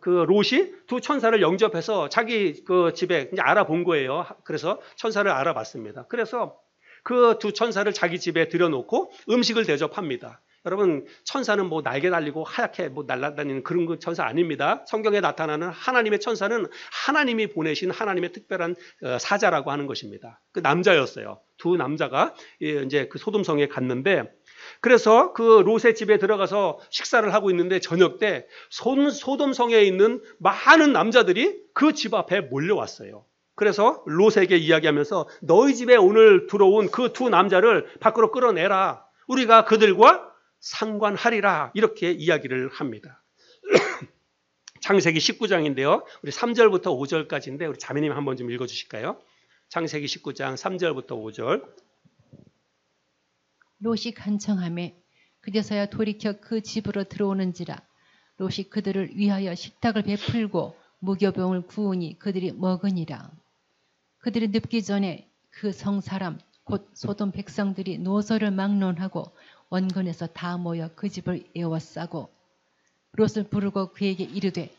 롯이 두 천사를 영접해서 자기 그 집에 이제 알아본 거예요. 그래서 천사를 알아봤습니다. 그래서 그 두 천사를 자기 집에 들여놓고 음식을 대접합니다. 여러분 천사는 뭐 날개 달리고 하얗게 뭐 날아다니는 그런 그 천사 아닙니다. 성경에 나타나는 하나님의 천사는 하나님이 보내신 하나님의 특별한 사자라고 하는 것입니다. 그 남자였어요. 두 남자가 이제 그 소돔성에 갔는데 그래서 그 롯의 집에 들어가서 식사를 하고 있는데 저녁 때 소돔성에 있는 많은 남자들이 그 집 앞에 몰려왔어요. 그래서 롯에게 이야기하면서 너희 집에 오늘 들어온 그 두 남자를 밖으로 끌어내라. 우리가 그들과 상관하리라. 이렇게 이야기를 합니다. 창세기 19장인데요. 우리 3절부터 5절까지인데 우리 자매님 한번 좀 읽어주실까요? 창세기 19장 3절부터 5절. 롯이 간청하매 그제서야 돌이켜 그 집으로 들어오는지라. 롯이 그들을 위하여 식탁을 베풀고 무교병을 구우니 그들이 먹으니라. 그들이 눕기 전에 그 성 사람 곧 소돔 백성들이 노소를 막론하고 원근에서 다 모여 그 집을 에워싸고 롯을 부르고 그에게 이르되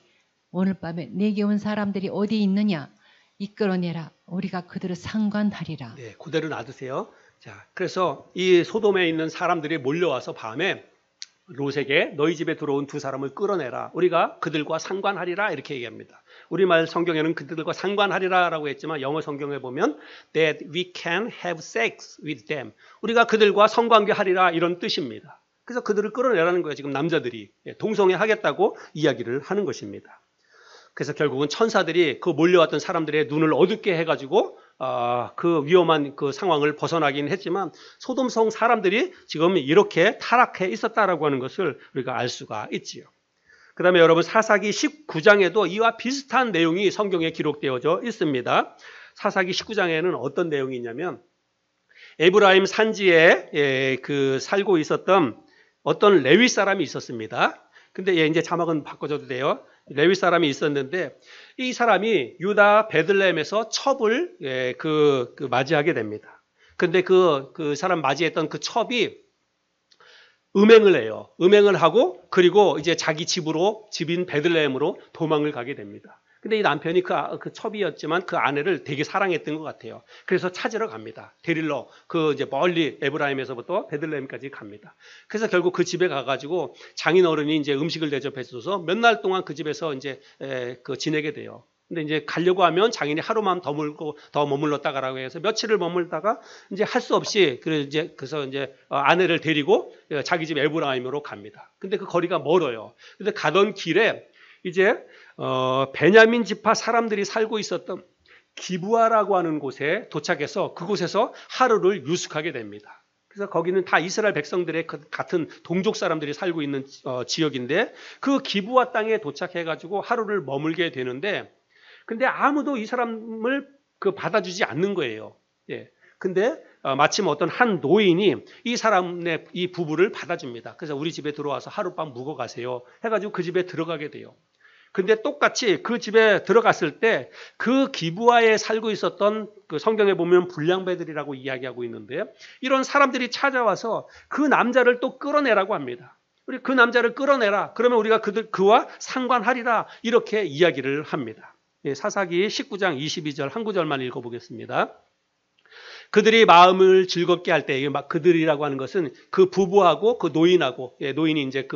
오늘 밤에 내게 온 사람들이 어디 있느냐 이끌어내라. 우리가 그들을 상관하리라. 네, 그대로 놔두세요. 자, 그래서 이 소돔에 있는 사람들이 몰려와서 밤에 롯에게 너희 집에 들어온 두 사람을 끌어내라. 우리가 그들과 상관하리라. 이렇게 얘기합니다. 우리말 성경에는 그들과 상관하리라라고 했지만 영어 성경에 보면 that we can have sex with them. 우리가 그들과 성관계하리라 이런 뜻입니다. 그래서 그들을 끌어내라는 거예요. 지금 남자들이 동성애 하겠다고 이야기를 하는 것입니다. 그래서 결국은 천사들이 그 몰려왔던 사람들의 눈을 어둡게 해가지고 그 위험한 그 상황을 벗어나긴 했지만 소돔성 사람들이 지금 이렇게 타락해 있었다라고 하는 것을 우리가 알 수가 있지요. 그 다음에 여러분 사사기 19장에도 이와 비슷한 내용이 성경에 기록되어져 있습니다. 사사기 19장에는 어떤 내용이 있냐면 에브라임 산지에 그 살고 있었던 어떤 레위 사람이 있었습니다. 근데 이제 자막은 바꿔줘도 돼요. 레위 사람이 있었는데 이 사람이 유다 베들레헴에서 첩을 맞이하게 됩니다. 근데 그 사람 맞이했던 그 첩이 음행을 해요. 음행을 하고 그리고 이제 자기 집인 베들레헴으로 도망을 가게 됩니다. 근데 이 남편이 그 첩이었지만 그 아내를 되게 사랑했던 것 같아요. 그래서 찾으러 갑니다. 데릴러 이제 멀리 에브라임에서부터 베들레헴까지 갑니다. 그래서 결국 그 집에 가가지고 장인어른이 이제 음식을 대접해줘서 몇 날 동안 그 집에서 이제 지내게 돼요. 근데 이제 가려고 하면 장인이 하루만 더 머물렀다가라고 해서 며칠을 머물다가 이제 할 수 없이 그래서 이제 아내를 데리고 자기 집 에브라임으로 갑니다. 근데 그 거리가 멀어요. 근데 가던 길에 이제 베냐민 지파 사람들이 살고 있었던 기브아라고 하는 곳에 도착해서 그곳에서 하루를 유숙하게 됩니다. 그래서 거기는 다 이스라엘 백성들의 같은 동족 사람들이 살고 있는 지역인데 그 기브아 땅에 도착해가지고 하루를 머물게 되는데 근데 아무도 이 사람을 받아주지 않는 거예요. 예. 근데 마침 어떤 한 노인이 이 부부를 받아줍니다. 그래서 우리 집에 들어와서 하룻밤 묵어 가세요. 해가지고 그 집에 들어가게 돼요. 근데 똑같이 그 집에 들어갔을 때 그 기브아에 살고 있었던 그 성경에 보면 불량배들이라고 이야기하고 있는데 이런 사람들이 찾아와서 그 남자를 또 끌어내라고 합니다. 우리 그 남자를 끌어내라. 그러면 우리가 그와 상관하리라. 이렇게 이야기를 합니다. 사사기 19장 22절 한 구절만 읽어보겠습니다. 그들이 마음을 즐겁게 할 때, 그들이라고 하는 것은 그 부부하고 그 노인하고, 노인이 이제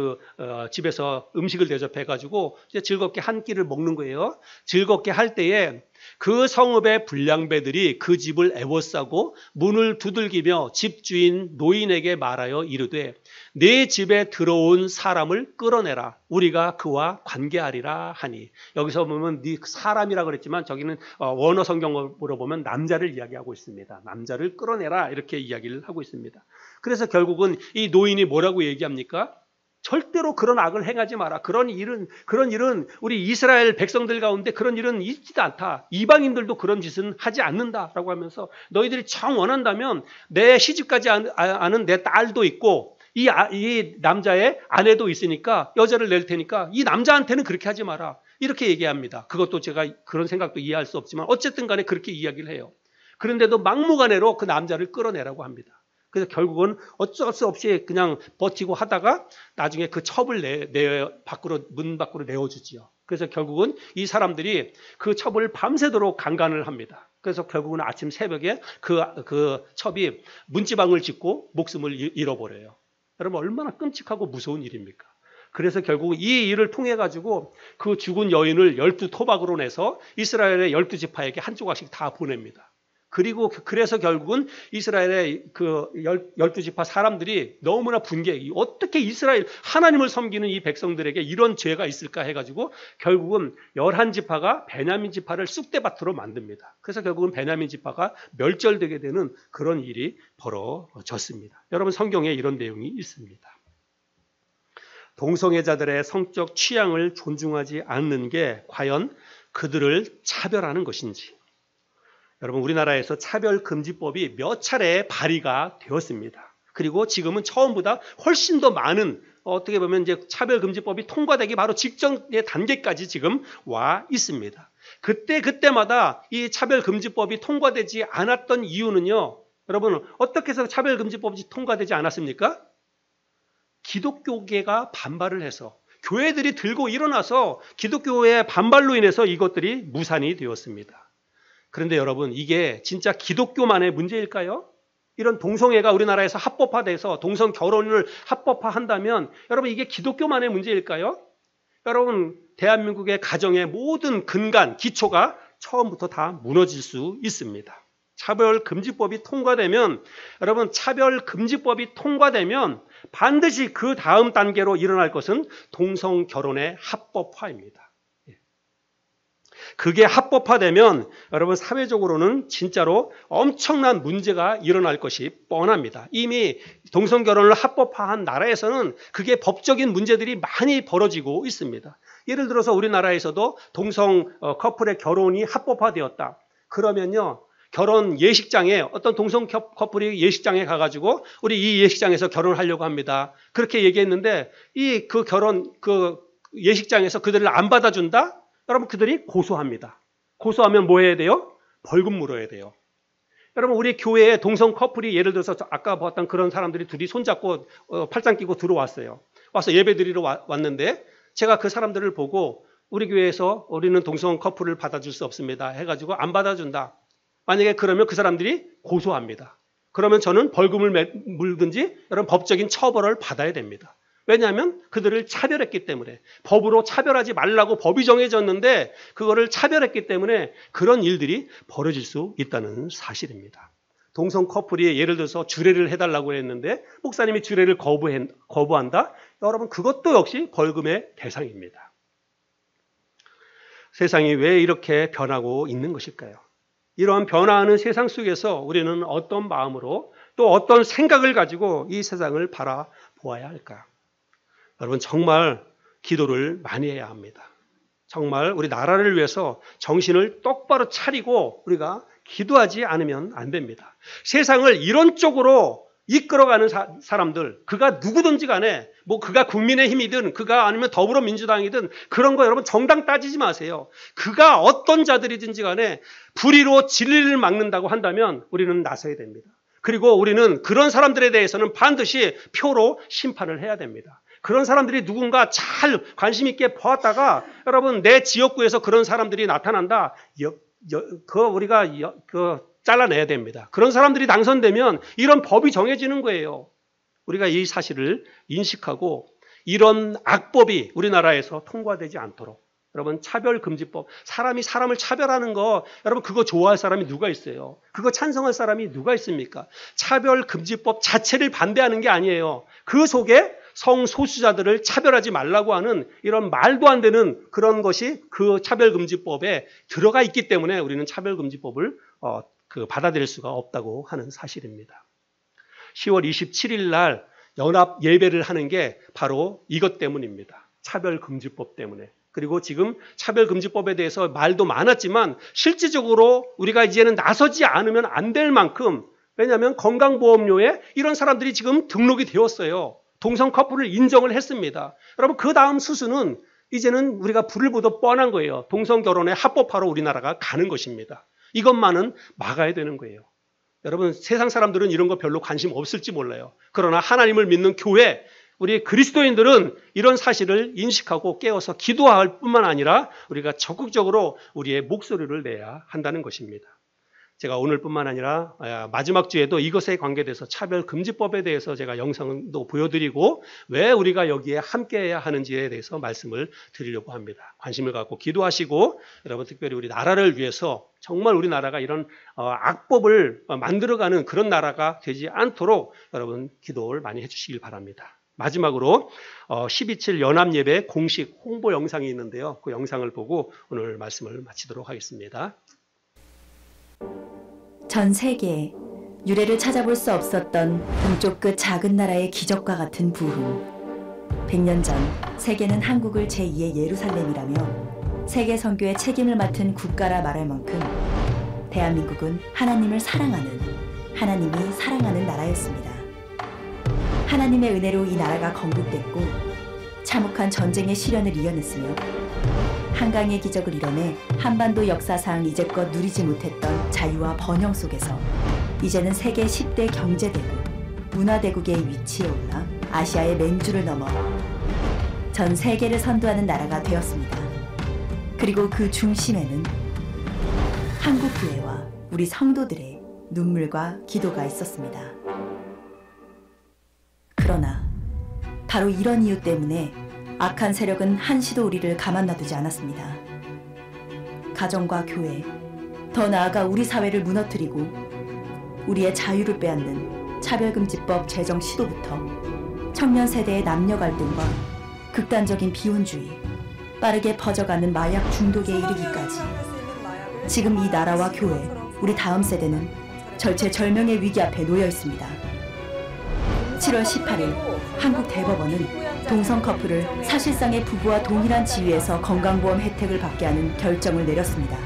집에서 음식을 대접해가지고 이제 즐겁게 한 끼를 먹는 거예요. 즐겁게 할 때에 그 성읍의 불량배들이 그 집을 에워싸고 문을 두들기며 집주인 노인에게 말하여 이르되 내 집에 들어온 사람을 끌어내라. 우리가 그와 관계하리라 하니. 여기서 보면 사람이라 그랬지만 저기는 원어 성경으로 보면 남자를 이야기하고 있습니다. 남자를 끌어내라 이렇게 이야기를 하고 있습니다. 그래서 결국은 이 노인이 뭐라고 얘기합니까? 절대로 그런 악을 행하지 마라. 그런 일은 우리 이스라엘 백성들 가운데 그런 일은 있지도 않다. 이방인들도 그런 짓은 하지 않는다라고 하면서 너희들이 정 원한다면 내 시집까지 아는 내 딸도 있고 이 남자의 아내도 있으니까 여자를 낼 테니까 이 남자한테는 그렇게 하지 마라. 이렇게 얘기합니다. 그것도 제가 그런 생각도 이해할 수 없지만 어쨌든 간에 그렇게 이야기를 해요. 그런데도 막무가내로 그 남자를 끌어내라고 합니다. 그래서 결국은 어쩔 수 없이 그냥 버티고 하다가 나중에 그 첩을 문 밖으로 내어주지요. 그래서 결국은 이 사람들이 그 첩을 밤새도록 강간을 합니다. 그래서 결국은 아침 새벽에 그 첩이 문지방을 짚고 목숨을 잃어버려요. 여러분 얼마나 끔찍하고 무서운 일입니까? 그래서 결국 이 일을 통해 가지고 그 죽은 여인을 12토막으로 내서 이스라엘의 12지파에게 한 조각씩 다 보냅니다. 그리고 그래서 결국은 이스라엘의 그 12지파 사람들이 너무나 어떻게 이스라엘 하나님을 섬기는 이 백성들에게 이런 죄가 있을까 해가지고 결국은 11지파가 베냐민 지파를 쑥대밭으로 만듭니다. 그래서 결국은 베냐민 지파가 멸절되게 되는 그런 일이 벌어졌습니다. 여러분 성경에 이런 내용이 있습니다. 동성애자들의 성적 취향을 존중하지 않는 게 과연 그들을 차별하는 것인지. 여러분 우리나라에서 차별금지법이 몇 차례 발의가 되었습니다. 그리고 지금은 처음보다 훨씬 더 많은 어떻게 보면 이제 차별금지법이 통과되기 바로 직전의 단계까지 지금 와 있습니다. 그때마다 이 차별금지법이 통과되지 않았던 이유는요. 여러분 어떻게 해서 차별금지법이 통과되지 않았습니까? 기독교계가 반발을 해서 교회들이 들고 일어나서 기독교의 반발로 인해서 이것들이 무산이 되었습니다. 그런데 여러분 이게 진짜 기독교만의 문제일까요? 이런 동성애가 우리나라에서 합법화돼서 동성 결혼을 합법화한다면 여러분 이게 기독교만의 문제일까요? 여러분 대한민국의 가정의 모든 근간, 기초가 처음부터 다 무너질 수 있습니다. 차별금지법이 통과되면 여러분 차별금지법이 통과되면 반드시 그 다음 단계로 일어날 것은 동성결혼의 합법화입니다. 그게 합법화되면 여러분 사회적으로는 진짜로 엄청난 문제가 일어날 것이 뻔합니다. 이미 동성결혼을 합법화한 나라에서는 그게 법적인 문제들이 많이 벌어지고 있습니다. 예를 들어서 우리나라에서도 동성 커플의 결혼이 합법화되었다. 그러면요. 결혼 예식장에 어떤 동성 커플이 예식장에 가가지고 우리 이 예식장에서 결혼을 하려고 합니다. 그렇게 얘기했는데 그 결혼 예식장에서 그들을 안 받아준다? 여러분 그들이 고소합니다. 고소하면 뭐 해야 돼요? 벌금 물어야 돼요. 여러분 우리 교회에 동성 커플이 예를 들어서 아까 봤던 그런 사람들이 둘이 손잡고 팔짱 끼고 들어왔어요. 와서 예배 드리러 왔는데 제가 그 사람들을 보고 우리 교회에서 우리는 동성 커플을 받아줄 수 없습니다 해가지고 안 받아준다. 만약에 그러면 그 사람들이 고소합니다. 그러면 저는 벌금을 물든지 여러분 법적인 처벌을 받아야 됩니다. 왜냐하면 그들을 차별했기 때문에 법으로 차별하지 말라고 법이 정해졌는데 그거를 차별했기 때문에 그런 일들이 벌어질 수 있다는 사실입니다. 동성 커플이 예를 들어서 주례를 해달라고 했는데 목사님이 주례를 거부한다? 여러분 그것도 역시 벌금의 대상입니다. 세상이 왜 이렇게 변하고 있는 것일까요? 이러한 변화하는 세상 속에서 우리는 어떤 마음으로 또 어떤 생각을 가지고 이 세상을 바라보아야 할까? 여러분 정말 기도를 많이 해야 합니다. 정말 우리 나라를 위해서 정신을 똑바로 차리고 우리가 기도하지 않으면 안 됩니다. 세상을 이런 쪽으로 이끌어가는 사람들, 그가 누구든지 간에 뭐 그가 국민의힘이든 그가 아니면 더불어민주당이든 그런 거 여러분 정당 따지지 마세요. 그가 어떤 자들이든지 간에 불의로 진리를 막는다고 한다면 우리는 나서야 됩니다. 그리고 우리는 그런 사람들에 대해서는 반드시 표로 심판을 해야 됩니다. 그런 사람들이 누군가 잘 관심 있게 보았다가 여러분 내 지역구에서 그런 사람들이 나타난다. 우리가 잘라내야 됩니다. 그런 사람들이 당선되면 이런 법이 정해지는 거예요. 우리가 이 사실을 인식하고 이런 악법이 우리나라에서 통과되지 않도록 여러분 차별금지법, 사람이 사람을 차별하는 거 여러분 그거 좋아할 사람이 누가 있어요? 그거 찬성할 사람이 누가 있습니까? 차별금지법 자체를 반대하는 게 아니에요. 그 속에 성소수자들을 차별하지 말라고 하는 이런 말도 안 되는 그런 것이 그 차별금지법에 들어가 있기 때문에 우리는 차별금지법을 받아들일 수가 없다고 하는 사실입니다. 10월 27일 날 연합 예배를 하는 게 바로 이것 때문입니다. 차별금지법 때문에. 그리고 지금 차별금지법에 대해서 말도 많았지만 실질적으로 우리가 이제는 나서지 않으면 안 될 만큼 왜냐하면 건강보험료에 이런 사람들이 지금 등록이 되었어요. 동성 커플을 인정을 했습니다. 여러분 그 다음 수순은 이제는 우리가 불을 보듯 뻔한 거예요. 동성 결혼의 합법화로 우리나라가 가는 것입니다. 이것만은 막아야 되는 거예요. 여러분 세상 사람들은 이런 거 별로 관심 없을지 몰라요. 그러나 하나님을 믿는 교회, 우리 그리스도인들은 이런 사실을 인식하고 깨어서 기도할 뿐만 아니라 우리가 적극적으로 우리의 목소리를 내야 한다는 것입니다. 제가 오늘뿐만 아니라 마지막 주에도 이것에 관계돼서 차별금지법에 대해서 제가 영상도 보여드리고 왜 우리가 여기에 함께해야 하는지에 대해서 말씀을 드리려고 합니다. 관심을 갖고 기도하시고 여러분 특별히 우리 나라를 위해서 정말 우리나라가 이런 악법을 만들어가는 그런 나라가 되지 않도록 여러분 기도를 많이 해주시길 바랍니다. 마지막으로 12.7 연합예배 공식 홍보 영상이 있는데요. 그 영상을 보고 오늘 말씀을 마치도록 하겠습니다. 전 세계에 유래를 찾아볼 수 없었던 동쪽 끝 작은 나라의 기적과 같은 부흥. 100년 전 세계는 한국을 제2의 예루살렘이라며 세계 선교의 책임을 맡은 국가라 말할 만큼 대한민국은 하나님을 사랑하는, 하나님이 사랑하는 나라였습니다. 하나님의 은혜로 이 나라가 건국됐고 참혹한 전쟁의 시련을 이겨냈으며 한강의 기적을 이뤄내 한반도 역사상 이제껏 누리지 못했던 자유와 번영 속에서 이제는 세계 10대 경제대국, 문화대국의 위치에 올라 아시아의 맨주를 넘어 전 세계를 선도하는 나라가 되었습니다. 그리고 그 중심에는 한국교회와 우리 성도들의 눈물과 기도가 있었습니다. 그러나 바로 이런 이유 때문에 악한 세력은 한시도 우리를 가만 놔두지 않았습니다. 가정과 교회, 더 나아가 우리 사회를 무너뜨리고 우리의 자유를 빼앗는 차별금지법 제정 시도부터 청년 세대의 남녀 갈등과 극단적인 비혼주의, 빠르게 퍼져가는 마약 중독에 이르기까지 지금 이 나라와 교회, 우리 다음 세대는 절체절명의 위기 앞에 놓여 있습니다. 7월 18일 한국 대법원은 동성 커플을 사실상의 부부와 동일한 지위에서 건강보험 혜택을 받게 하는 결정을 내렸습니다.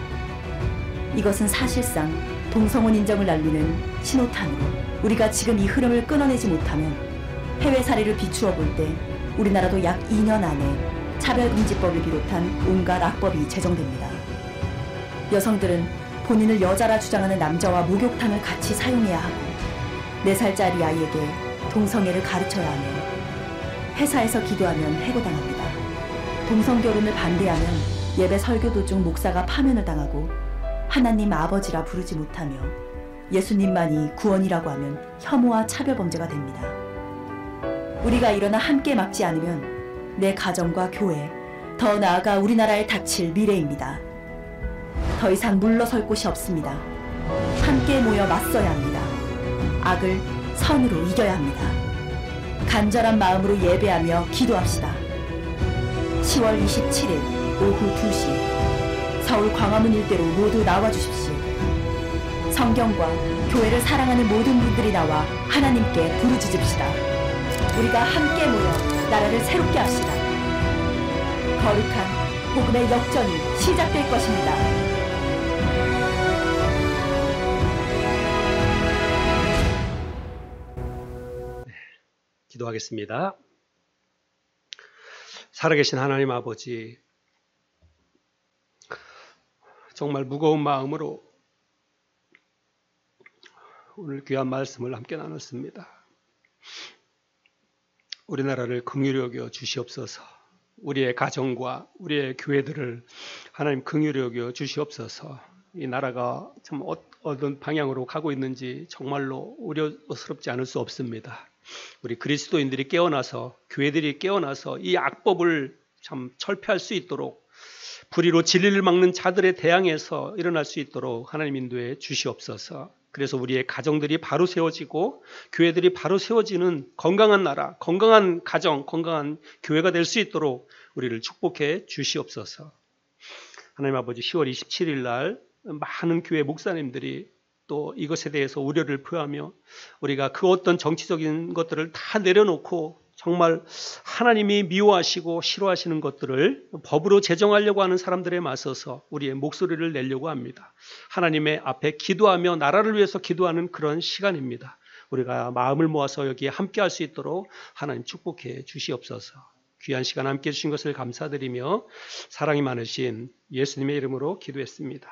이것은 사실상 동성혼 인정을 날리는 신호탄으로 우리가 지금 이 흐름을 끊어내지 못하면 해외 사례를 비추어 볼 때 우리나라도 약 2년 안에 차별금지법을 비롯한 온갖 악법이 제정됩니다. 여성들은 본인을 여자라 주장하는 남자와 목욕탕을 같이 사용해야 하고 4살짜리 아이에게 동성애를 가르쳐야 하며 회사에서 기도하면 해고당합니다. 동성결혼을 반대하면 예배 설교 도중 목사가 파면을 당하고 하나님 아버지라 부르지 못하며 예수님만이 구원이라고 하면 혐오와 차별범죄가 됩니다. 우리가 일어나 함께 막지 않으면 내 가정과 교회, 더 나아가 우리나라에 닥칠 미래입니다. 더 이상 물러설 곳이 없습니다. 함께 모여 맞서야 합니다. 악을 선으로 이겨야 합니다. 간절한 마음으로 예배하며 기도합시다. 10월 27일 오후 2시 서울 광화문 일대로 모두 나와주십시오. 성경과 교회를 사랑하는 모든 분들이 나와 하나님께 부르짖읍시다. 우리가 함께 모여 나라를 새롭게 합시다. 거룩한 복음의 역전이 시작될 것입니다. 기도하겠습니다. 살아계신 하나님 아버지, 정말 무거운 마음으로 오늘 귀한 말씀을 함께 나눴습니다. 우리나라를 긍휼히 여겨 주시옵소서. 우리의 가정과 우리의 교회들을 하나님 긍휼히 여겨 주시옵소서. 이 나라가 참 어떤 방향으로 가고 있는지 정말로 우려스럽지 않을 수 없습니다. 우리 그리스도인들이 깨어나서, 교회들이 깨어나서 이 악법을 참 철폐할 수 있도록, 불의로 진리를 막는 자들에 대항해서 일어날 수 있도록 하나님 인도해 주시옵소서. 그래서 우리의 가정들이 바로 세워지고 교회들이 바로 세워지는 건강한 나라, 건강한 가정, 건강한 교회가 될 수 있도록 우리를 축복해 주시옵소서. 하나님 아버지, 10월 27일 날 많은 교회 목사님들이 또 이것에 대해서 우려를 표하며 우리가 그 어떤 정치적인 것들을 다 내려놓고 정말 하나님이 미워하시고 싫어하시는 것들을 법으로 제정하려고 하는 사람들에 맞서서 우리의 목소리를 내려고 합니다. 하나님의 앞에 기도하며 나라를 위해서 기도하는 그런 시간입니다. 우리가 마음을 모아서 여기에 함께 할 수 있도록 하나님 축복해 주시옵소서. 귀한 시간 함께 해주신 것을 감사드리며 사랑이 많으신 예수님의 이름으로 기도했습니다.